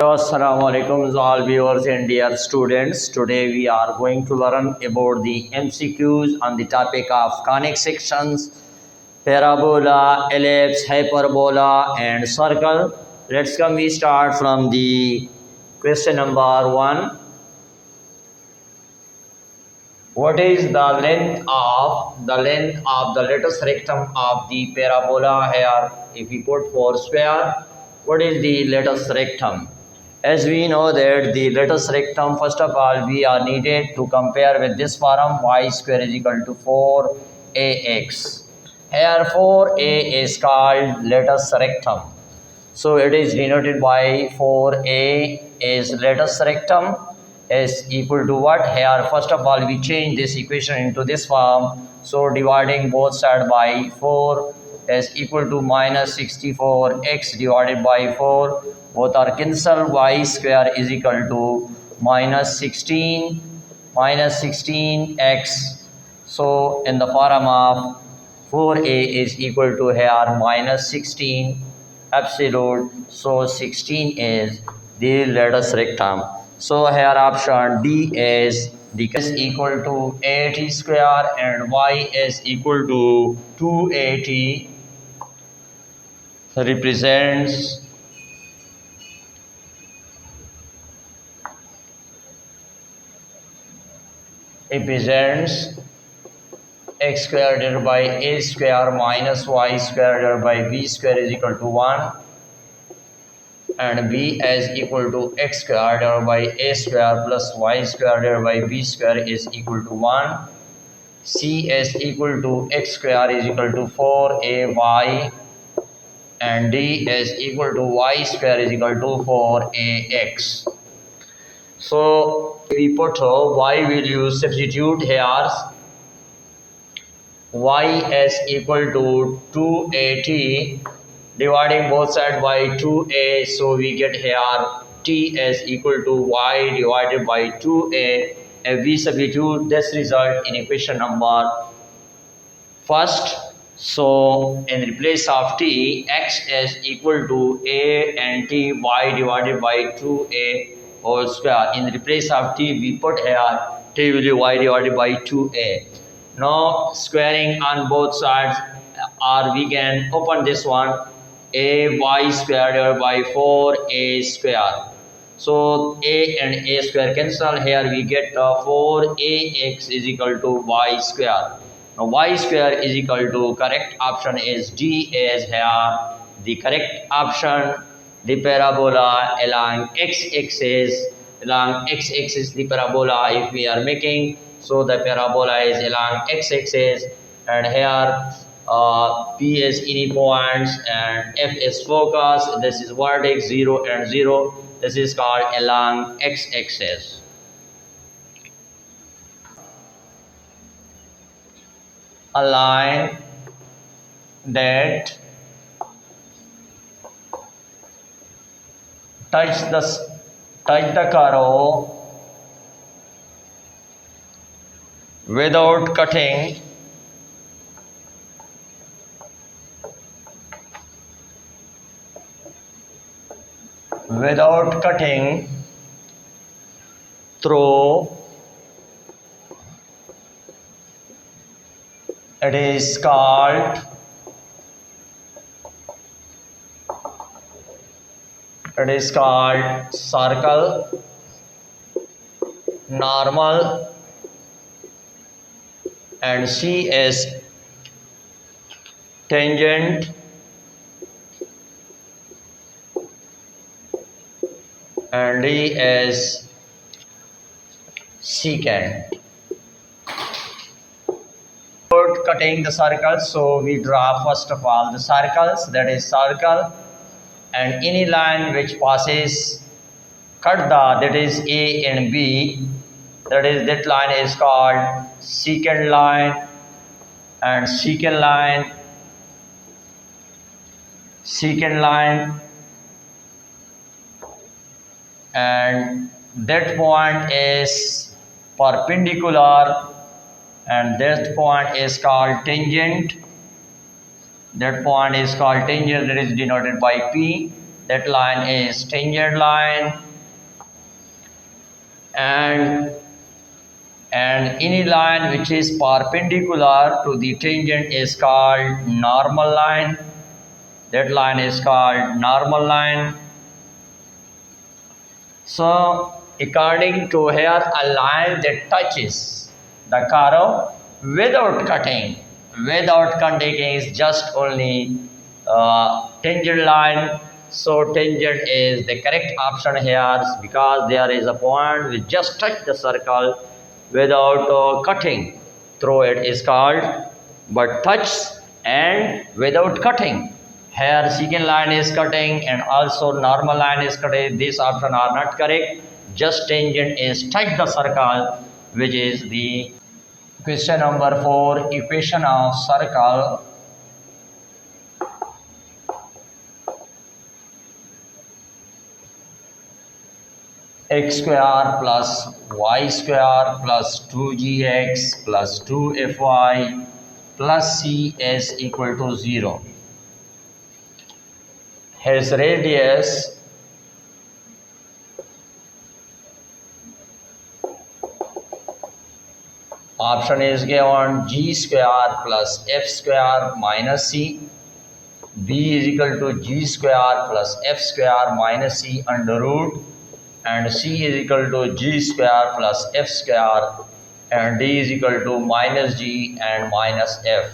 Assalamu alaikum all viewers and dear students. Today we are going to learn about the MCQs on the topic of conic sections, parabola, ellipse, hyperbola and circle. We start from the question number 1. What is the length of the lattice rectum of the parabola? Here if we put 4 square, what is the lattice rectum? As we know that the lattice rectum, first of all, we are needed to compare with this form y square is equal to 4ax. Here 4a is called lattice rectum. So it is denoted by 4a is lattice rectum is equal to what? Here first of all we change this equation into this form. So dividing both sides by 4 is equal to minus 64x divided by 4. Both are cancelled. Y square is equal to minus 16x. So in the form of 4a is equal to here minus 16 absolute. So 16 is the lattice rectum. So here option D is the is equal to 80 square and y is equal to 280 represents x square divided by a square minus y square divided by b square is equal to 1, and b is equal to x square divided by a square plus y square divided by b square is equal to 1. C is equal to x square is equal to 4ay, and d is equal to y square is equal to 4ax. So we put y will use substitute here. Y is equal to 280 dividing both sides by 2a, so we get here t is equal to y divided by 2a, and we substitute this result in equation number first. So in place of t, x is equal to a and t y divided by 2a whole square. In place of t we put here t will be y divided by 2a. Now squaring on both sides, or we can open this one, a y square divided by 4a square. So a and a square cancel. Here we get 4ax is equal to y square. Now y square is equal to, correct option is D is here the correct option. The parabola along x-axis, the parabola if we are making, so the parabola is along x-axis, and here P is any points and F is focus. This is vertex 0 and 0. This is called along x-axis. A line that touch the curve without cutting through, it is called circle, normal, and C is tangent, and D is secant. Cutting the circles, so we draw first of all the circles, that is circle, and any line which passes cut the, that is A and B, that line is called secant line, and secant line, and that point is perpendicular, and that point is called tangent. That point is called tangent, that is denoted by P. that line is tangent line, and any line which is perpendicular to the tangent is called normal line. That line is called normal line. So according to here, a line that touches the curve without cutting is just only tangent line. So tangent is the correct option here because there is a point which just touch the circle without cutting through it is called, but touch and without cutting. Here secant line is cutting and also normal line is cutting. These options are not correct. Just tangent is touch the circle, which is the question number 4. Equation of circle. X square plus y square plus 2gx plus 2fy plus c is equal to 0. His radius option is given g square plus f square minus c. B is equal to g square plus f square minus c under root, and c is equal to g square plus f square, and d is equal to minus g and minus f.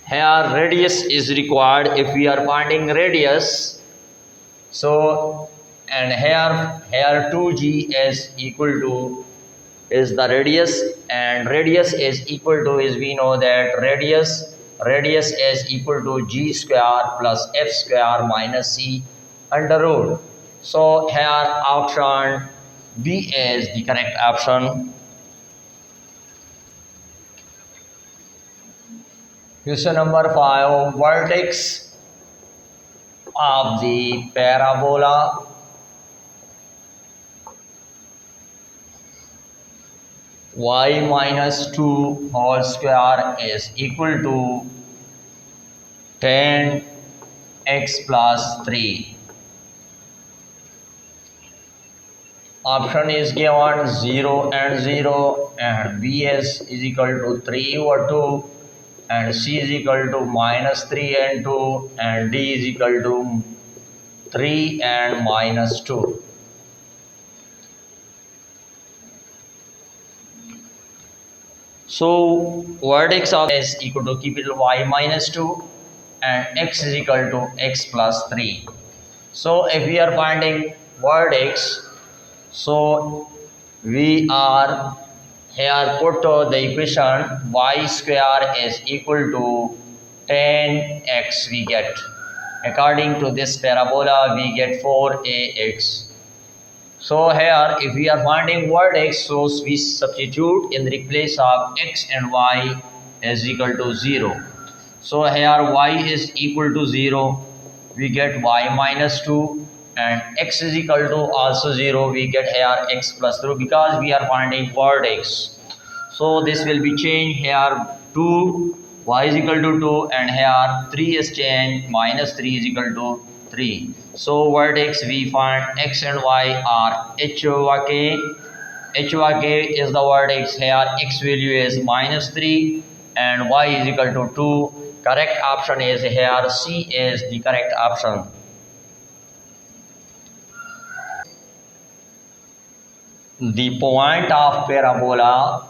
Here radius is required if we are finding radius. So and here 2g is equal to is the radius, and radius is equal to is we know that radius is equal to g square plus f square minus c under root. So here option B is the correct option. Question number 5. Vertex of the parabola y minus 2 whole square is equal to 10x plus 3. Option is given 0 and 0, and B is equal to 3 over 2, and C is equal to minus 3 and 2, and D is equal to 3 and minus 2. So vertex of is equal to capital Y minus 2 and x is equal to x plus 3. So if we are finding vertex, so we are here put the equation y square is equal to 10x we get. According to this parabola we get 4ax. So here if we are finding vertex, so we substitute in the place of x and y is equal to 0. So here y is equal to 0, we get y minus 2, and x is equal to also 0, we get here x plus 3 because we are finding vertex. So this will be changed here 2, y is equal to 2, and here 3 is changed, minus 3 is equal to 3. So vertex we find x and y are h over k. H over k is the vertex. Here x value is minus 3 and y is equal to 2. Correct option is here C is the correct option. The point of parabola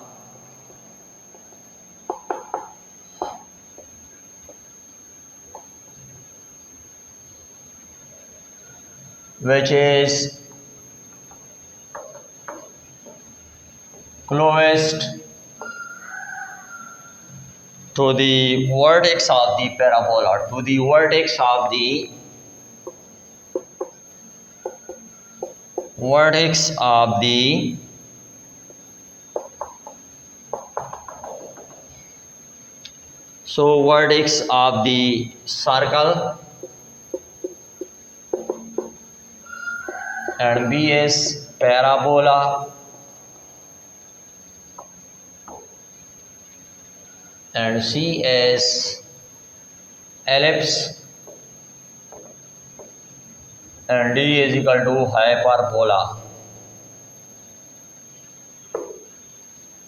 which is closest to the vertex of the parabola, to the vertex of the so vertex of the circle, and B is parabola, and C is ellipse. and D is equal to hyperbola.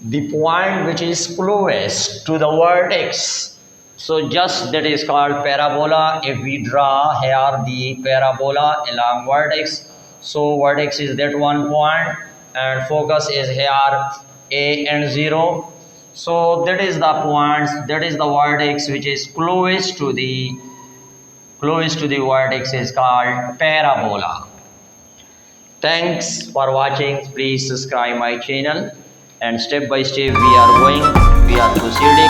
The point which is closest to the vertex, so just that is called parabola. If we draw here the parabola along vertex, so vertex is that one point and focus is here A and 0. So that is the points, that is the vertex which is closest to the vertex is called parabola. Thanks for watching. Please subscribe my channel, and step by step we are proceeding.